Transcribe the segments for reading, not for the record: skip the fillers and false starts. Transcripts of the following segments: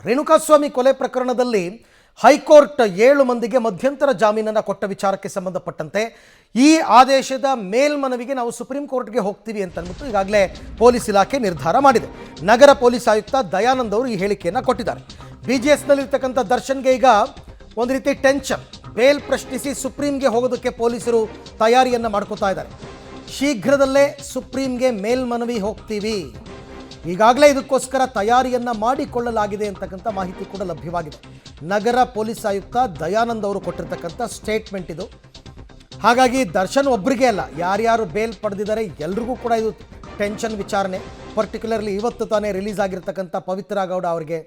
ರೇಣುಕಾಸ್ವಾಮಿ ಕೊಲೆ ಪ್ರಕರಣದಲ್ಲಿ ಹೈಕೋರ್ಟ್ 7 ಮಂದಿಗೆ ಮಧ್ಯಂತರ ಜಾಮೀನನ್ನು ಕೊಟ್ಟ ವಿಚಾರಕ್ಕೆ ಸಂಬಂಧಪಟ್ಟಂತೆ ಈ ಆದೇಶದ ಮೇಲ್ಮನವಿಗೆ ನಾವು ಸುಪ್ರೀಂ ಕೋರ್ಟ್ಗೆ ಹೋಗ್ತೀವಿ ಅಂತ ಅಂದ್ಬಿಟ್ಟು ಈಗಾಗಲೇ ಪೊಲೀಸ್ ಇಲಾಖೆ ನಿರ್ಧಾರ ಮಾಡಿದೆ. ನಗರ ಪೊಲೀಸ್ ಆಯುಕ್ತ ದಯಾನಂದ್ ಅವರು ಈ ಹೇಳಿಕೆಯನ್ನು ಕೊಟ್ಟಿದ್ದಾರೆ. BGSನಲ್ಲಿರ್ತಕ್ಕಂಥ ದರ್ಶನ್ಗೆ ಈಗ ಒಂದು ರೀತಿ ಟೆನ್ಷನ್. ಬೇಲ್ ಪ್ರಶ್ನಿಸಿ ಸುಪ್ರೀಂಗೆ ಹೋಗೋದಕ್ಕೆ ಪೊಲೀಸರು ತಯಾರಿಯನ್ನು ಮಾಡ್ಕೋತಾ ಇದ್ದಾರೆ. ಶೀಘ್ರದಲ್ಲೇ ಸುಪ್ರೀಂಗೆ ಮೇಲ್ಮನವಿ ಹೋಗ್ತೀವಿ, ಈಗಾಗಲೇ ಇದಕ್ಕೋಸ್ಕರ ತಯಾರಿಯನ್ನು ಮಾಡಿಕೊಳ್ಳಲಾಗಿದೆ ಅಂತಕ್ಕಂಥ ಮಾಹಿತಿ ಕೂಡ ಲಭ್ಯವಾಗಿದೆ. ನಗರ ಪೊಲೀಸ್ ಆಯುಕ್ತ ದಯಾನಂದ್ ಅವರು ಕೊಟ್ಟಿರ್ತಕ್ಕಂಥ ಸ್ಟೇಟ್ಮೆಂಟ್ ಇದು. ಹಾಗಾಗಿ ದರ್ಶನ್ ಒಬ್ಬರಿಗೆ ಅಲ್ಲ, ಯಾರ್ಯಾರು ಬೇಲ್ ಪಡೆದಿದ್ದಾರೆ ಎಲ್ರಿಗೂ ಕೂಡ ಇದು ಟೆನ್ಷನ್ ವಿಚಾರಣೆ. ಪರ್ಟಿಕ್ಯುಲರ್ಲಿ ಇವತ್ತು ತಾನೇ ರಿಲೀಸ್ ಆಗಿರ್ತಕ್ಕಂಥ ಪವಿತ್ರ ಗೌಡ ಅವರಿಗೆ,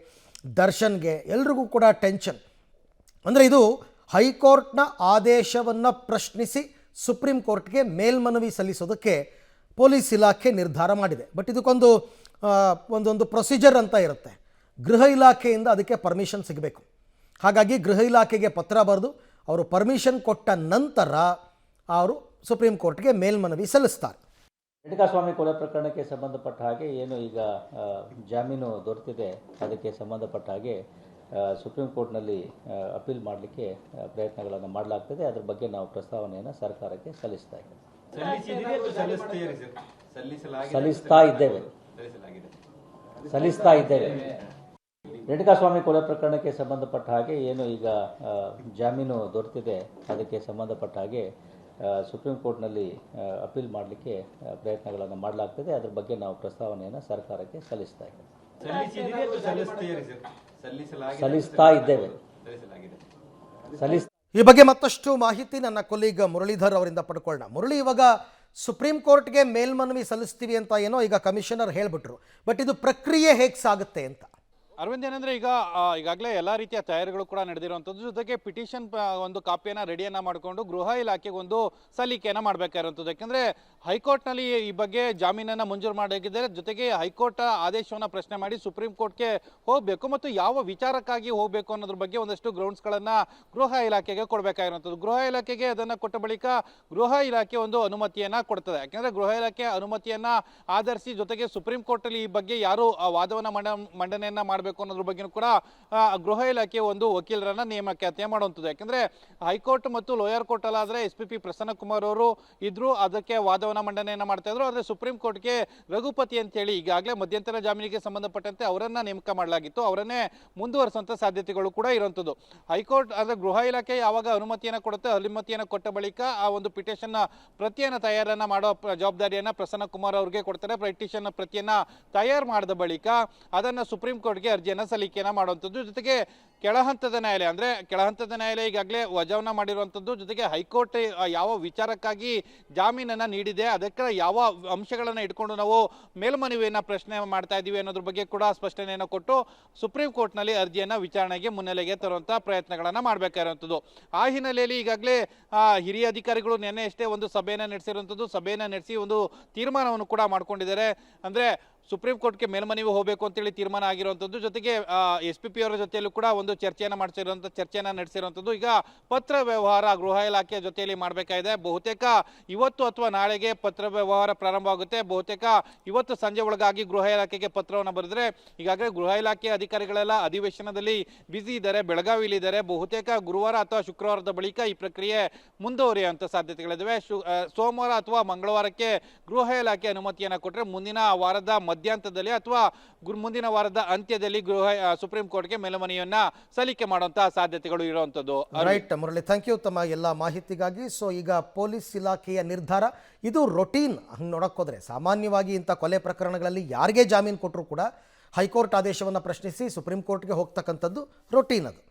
ದರ್ಶನ್ಗೆ, ಎಲ್ರಿಗೂ ಕೂಡ ಟೆನ್ಷನ್. ಅಂದರೆ ಇದು ಹೈಕೋರ್ಟ್ನ ಆದೇಶವನ್ನು ಪ್ರಶ್ನಿಸಿ ಸುಪ್ರೀಂ ಕೋರ್ಟ್ಗೆ ಮೇಲ್ಮನವಿ ಸಲ್ಲಿಸೋದಕ್ಕೆ ಪೊಲೀಸ್ ಇಲಾಖೆ ನಿರ್ಧಾರ ಮಾಡಿದೆ. ಬಟ್ ಇದಕ್ಕೊಂದು ಒಂದೊಂದು ಪ್ರೊಸೀಜರ್ ಅಂತ ಇರುತ್ತೆ. ಗೃಹ ಇಲಾಖೆಯಿಂದ ಅದಕ್ಕೆ ಪರ್ಮಿಷನ್ ಸಿಗಬೇಕು. ಹಾಗಾಗಿ ಗೃಹ ಇಲಾಖೆಗೆ ಪತ್ರ ಬರೆದು ಅವರು ಪರ್ಮಿಷನ್ ಕೊಟ್ಟ ನಂತರ ಅವರು ಸುಪ್ರೀಂ ಕೋರ್ಟ್ಗೆ ಮೇಲ್ಮನವಿ ಸಲ್ಲಿಸ್ತಾರೆ. ರೇಣುಕಾಸ್ವಾಮಿ ಕೊಲೆ ಪ್ರಕರಣಕ್ಕೆ ಸಂಬಂಧಪಟ್ಟ ಹಾಗೆ ಏನು ಈಗ ಜಾಮೀನು ದೊರೆತಿದೆ, ಅದಕ್ಕೆ ಸಂಬಂಧಪಟ್ಟ ಹಾಗೆ ಸುಪ್ರೀಂ ಕೋರ್ಟ್ನಲ್ಲಿ ಅಪೀಲ್ ಮಾಡಲಿಕ್ಕೆ ಪ್ರಯತ್ನಗಳನ್ನು ಮಾಡಲಾಗ್ತದೆ. ಅದರ ಬಗ್ಗೆ ನಾವು ಪ್ರಸ್ತಾವನೆಯನ್ನು ಸರ್ಕಾರಕ್ಕೆ ಸಲ್ಲಿಸ್ತಾ ಇದ್ದೇವೆ. ರೇಣುಕಾಸ್ವಾಮಿ ಕೊಲೆ ಪ್ರಕರಣಕ್ಕೆ ಸಂಬಂಧಪಟ್ಟ ಹಾಗೆ ಏನು ಈಗ ಜಾಮೀನು ದೊರೆತಿದೆ, ಅದಕ್ಕೆ ಸಂಬಂಧಪಟ್ಟ ಹಾಗೆ ಸುಪ್ರೀಂ ಕೋರ್ಟ್ನಲ್ಲಿ ಅಪೀಲ್ ಮಾಡಲಿಕ್ಕೆ ಪ್ರಯತ್ನಗಳನ್ನು ಮಾಡಲಾಗ್ತದೆ. ಅದರ ಬಗ್ಗೆ ನಾವು ಪ್ರಸ್ತಾವನೆಯನ್ನು ಸರ್ಕಾರಕ್ಕೆ ಸಲ್ಲಿಸ್ತಾ ಇದ್ದೇವೆ. ಈ ಬಗ್ಗೆ ಮತ್ತಷ್ಟು ಮಾಹಿತಿ ನನ್ನ ಕೊಲೀಗ್ ಮುರಳೀಧರ್ ಅವರಿಂದ ಪಡ್ಕೊಳ್ಳೋಣ. ಮುರಳಿ, ಇವಾಗ ಸುಪ್ರೀಂ ಕೋರ್ಟ್ಗೆ ಮೇಲ್ಮನವಿ ಸಲ್ಲಿಸ್ತೀವಿ ಅಂತ ಏನೋ ಈಗ ಕಮಿಷನರ್ ಹೇಳಿಬಿಟ್ರು. ಬಟ್ ಇದು ಪ್ರಕ್ರಿಯೆ ಹೇಗೆ ಸಾಗುತ್ತೆ ಅಂತ? ಅರವಿಂದ್, ಏನಂದ್ರೆ ಈಗಾಗಲೇ ಎಲ್ಲ ರೀತಿಯ ತಯಾರಿಗಳು ಕೂಡ ನಡೆದಿರುವಂಥದ್ದು. ಜೊತೆಗೆ ಪಿಟಿಷನ್ ಒಂದು ಕಾಪಿಯನ್ನು ರೆಡಿಯನ್ನು ಮಾಡಿಕೊಂಡು ಗೃಹ ಇಲಾಖೆಗೆ ಒಂದು ಸಲ್ಲಿಕೆಯನ್ನು ಮಾಡಬೇಕಾಗಿರುವಂಥದ್ದು. ಯಾಕೆಂದರೆ ಹೈಕೋರ್ಟ್ನಲ್ಲಿ ಈ ಬಗ್ಗೆ ಜಾಮೀನನ್ನು ಮಂಜೂರು ಮಾಡಬೇಕಿದ್ದಾರೆ. ಜೊತೆಗೆ ಹೈಕೋರ್ಟ್ ಆದೇಶವನ್ನು ಪ್ರಶ್ನೆ ಮಾಡಿ ಸುಪ್ರೀಂ ಕೋರ್ಟ್ಗೆ ಹೋಗಬೇಕು ಮತ್ತು ಯಾವ ವಿಚಾರಕ್ಕಾಗಿ ಹೋಗಬೇಕು ಅನ್ನೋದ್ರ ಬಗ್ಗೆ ಒಂದಷ್ಟು ಗ್ರೌಂಡ್ಸ್ಗಳನ್ನು ಗೃಹ ಇಲಾಖೆಗೆ ಕೊಡಬೇಕಾಗಿರುವಂಥದ್ದು. ಗೃಹ ಇಲಾಖೆಗೆ ಅದನ್ನು ಕೊಟ್ಟ ಬಳಿಕ ಗೃಹ ಇಲಾಖೆ ಒಂದು ಅನುಮತಿಯನ್ನು ಕೊಡ್ತದೆ. ಯಾಕೆಂದರೆ ಗೃಹ ಇಲಾಖೆ ಅನುಮತಿಯನ್ನು ಆಧರಿಸಿ ಜೊತೆಗೆ ಸುಪ್ರೀಂ ಕೋರ್ಟಲ್ಲಿ ಈ ಬಗ್ಗೆ ಯಾರು ವಾದವನ್ನು ಮಂಡನೆಯನ್ನು ಮಾಡಬೇಕು ಅನ್ನೋದ್ರ ಬಗ್ಗೆ ಕೂಡ ಗೃಹ ಇಲಾಖೆ ಒಂದು ವಕೀಲರನ್ನ ನೇಮಕಾತಿ ಮಾಡುವಂಥದ್ದು. ಯಾಕಂದ್ರೆ ಹೈಕೋರ್ಟ್ ಮತ್ತು ಲೋಯರ್ ಕೋರ್ಟ್ ಅಲ್ಲಾದ್ರೆ SPP ಪ್ರಸನ್ನ ಕುಮಾರ್ ಅವರು ಇದ್ರು, ಅದಕ್ಕೆ ವಾದವನ್ನ ಮಂಡನೆಯನ್ನ ಮಾಡ್ತಾ ಇದ್ರು. ಆದ್ರೆ ಸುಪ್ರೀಂ ಕೋರ್ಟ್ಗೆ ರಘುಪತಿ ಅಂತ ಹೇಳಿ ಈಗಾಗಲೇ ಮಧ್ಯಂತರ ಜಾಮೀನಿಗೆ ಸಂಬಂಧಪಟ್ಟಂತೆ ಅವರನ್ನ ನೇಮಕ ಮಾಡಲಾಗಿತ್ತು. ಅವರನ್ನೇ ಮುಂದುವರಿಸುವಂತ ಸಾಧ್ಯತೆಗಳು ಕೂಡ ಇರುವಂಥದ್ದು. ಹೈಕೋರ್ಟ್ ಅಂದ್ರೆ ಗೃಹ ಇಲಾಖೆ ಯಾವಾಗ ಅನುಮತಿಯನ್ನು ಕೊಡುತ್ತೆ, ಅನುಮತಿಯನ್ನು ಕೊಟ್ಟ ಬಳಿಕ ಆ ಒಂದು ಪಿಟಿಷನ್ ಪ್ರತಿಯನ್ನ ತಯಾರನ್ನ ಮಾಡೋ ಜವಾಬ್ದಾರಿಯನ್ನ ಪ್ರಸನ್ನ ಕುಮಾರ್ ಅವರಿಗೆ ಕೊಡ್ತಾರೆ. ಪಿಟಿಷನ್ ಪ್ರತಿಯನ್ನ ತಯಾರು ಮಾಡಿದ ಬಳಿಕ ಅದನ್ನ ಸುಪ್ರೀಂ ಕೋರ್ಟ್ಗೆ ಅರ್ಜಿಯನ್ನು ಸಲ್ಲಿಕೆಯನ್ನು ಮಾಡುವಂಥದ್ದು. ಜೊತೆಗೆ ಕೆಳಹಂತದ ನ್ಯಾಯಾಲಯ ಅಂದ್ರೆ ಕೆಳಹಂತದ ನ್ಯಾಯಾಲಯ ಈಗಾಗಲೇ ವಜಾವನ್ನ ಮಾಡಿರುವಂಥದ್ದು. ಜೊತೆಗೆ ಹೈಕೋರ್ಟ್ ಯಾವ ವಿಚಾರಕ್ಕಾಗಿ ಜಾಮೀನನ್ನ ನೀಡಿದೆ, ಅದಕ್ಕೆ ಯಾವ ಅಂಶಗಳನ್ನ ಇಟ್ಕೊಂಡು ನಾವು ಮೇಲ್ಮನವಿಯನ್ನ ಪ್ರಶ್ನೆ ಮಾಡ್ತಾ ಇದ್ದೀವಿ ಅನ್ನೋದ್ರ ಬಗ್ಗೆ ಕೂಡ ಸ್ಪಷ್ಟನೆಯನ್ನು ಕೊಟ್ಟು ಸುಪ್ರೀಂ ಕೋರ್ಟ್ನಲ್ಲಿ ಅರ್ಜಿಯನ್ನ ವಿಚಾರಣೆಗೆ ಮುನ್ನೆಲೆಗೆ ತರುವಂತಹ ಪ್ರಯತ್ನಗಳನ್ನ ಮಾಡಬೇಕಾಗಿರುವಂಥದ್ದು. ಆ ಹಿನ್ನೆಲೆಯಲ್ಲಿ ಈಗಾಗಲೇ ಹಿರಿಯ ಅಧಿಕಾರಿಗಳು ನಿನ್ನೆ ಅಷ್ಟೇ ಒಂದು ಸಭೆಯನ್ನು ನಡೆಸಿರುವಂಥದ್ದು. ಸಭೆಯನ್ನು ನಡೆಸಿ ಒಂದು ತೀರ್ಮಾನವನ್ನು ಕೂಡ ಮಾಡ್ಕೊಂಡಿದ್ದಾರೆ. ಅಂದ್ರೆ ಸುಪ್ರೀಂ ಕೋರ್ಟ್ಗೆ ಮೇಲ್ಮನವಿ ಹೋಗಬೇಕು ಅಂತೇಳಿ ತೀರ್ಮಾನ ಆಗಿರುವಂಥದ್ದು. ಜೊತೆಗೆ SPP ಅವರ ಜೊತೆಯಲ್ಲೂ ಕೂಡ ಒಂದು ಚರ್ಚೆಯನ್ನು ನಡೆಸಿರುವಂಥದ್ದು. ಈಗ ಪತ್ರ ವ್ಯವಹಾರ ಗೃಹ ಇಲಾಖೆ ಜೊತೆಯಲ್ಲಿ ಮಾಡಬೇಕಾಗಿದೆ. ಬಹುತೇಕ ಇವತ್ತು ಅಥವಾ ನಾಳೆಗೆ ಪತ್ರ ವ್ಯವಹಾರ ಪ್ರಾರಂಭ ಆಗುತ್ತೆ. ಬಹುತೇಕ ಇವತ್ತು ಸಂಜೆ ಒಳಗಾಗಿ ಗೃಹ ಇಲಾಖೆಗೆ ಪತ್ರವನ್ನು ಬರೆದ್ರೆ, ಈಗಾಗಲೇ ಗೃಹ ಇಲಾಖೆ ಅಧಿಕಾರಿಗಳೆಲ್ಲ ಅಧಿವೇಶನದಲ್ಲಿ ಬ್ಯುಸಿ ಇದ್ದಾರೆ, ಬೆಳಗಾವಿಯಲ್ಲಿ ಇದ್ದಾರೆ. ಬಹುತೇಕ ಗುರುವಾರ ಅಥವಾ ಶುಕ್ರವಾರದ ಬಳಿಕ ಈ ಪ್ರಕ್ರಿಯೆ ಮುಂದುವರಿಯುವಂಥ ಸಾಧ್ಯತೆಗಳಿದ್ದಾವೆ. ಸೋಮವಾರ ಅಥವಾ ಮಂಗಳವಾರಕ್ಕೆ ಗೃಹ ಇಲಾಖೆ ಅನುಮತಿಯನ್ನು ಕೊಟ್ಟರೆ ಮುಂದಿನ ವಾರದ ಮಧ್ಯಾಂತದಲ್ಲಿ ಅಥವಾ ಮುಂದಿನ ವಾರದ ಅಂತ್ಯದಲ್ಲಿ ಸುಪ್ರೀಂ ಕೋರ್ಟ್ಗೆ ಮೇಲ್ಮನವಿಯನ್ನ ಸಲ್ಲಿಕೆ ಮಾಡುವಂತಹ ಸಾಧ್ಯತೆಗಳು ಇರುವಂತದ್ದು. ರೈಟ್ ಮುರಳಿ, ಥ್ಯಾಂಕ್ ಯು ತಮ್ಮ ಎಲ್ಲ ಮಾಹಿತಿಗಾಗಿ. ಸೊ ಈಗ ಪೊಲೀಸ್ ಇಲಾಖೆಯ ನಿರ್ಧಾರ ಇದು ರೊಟೀನ್. ಹಂಗೆ ನೋಡೋಕ್ಕೋದ್ರೆ ಸಾಮಾನ್ಯವಾಗಿ ಇಂಥ ಕೊಲೆ ಪ್ರಕರಣಗಳಲ್ಲಿ ಯಾರಿಗೆ ಜಾಮೀನು ಕೊಟ್ಟರು ಕೂಡ ಹೈಕೋರ್ಟ್ ಆದೇಶವನ್ನು ಪ್ರಶ್ನಿಸಿ ಸುಪ್ರೀಂ ಕೋರ್ಟ್ಗೆ ಹೋಗ್ತಕ್ಕಂಥದ್ದು ರೊಟೀನ್ ಅದು.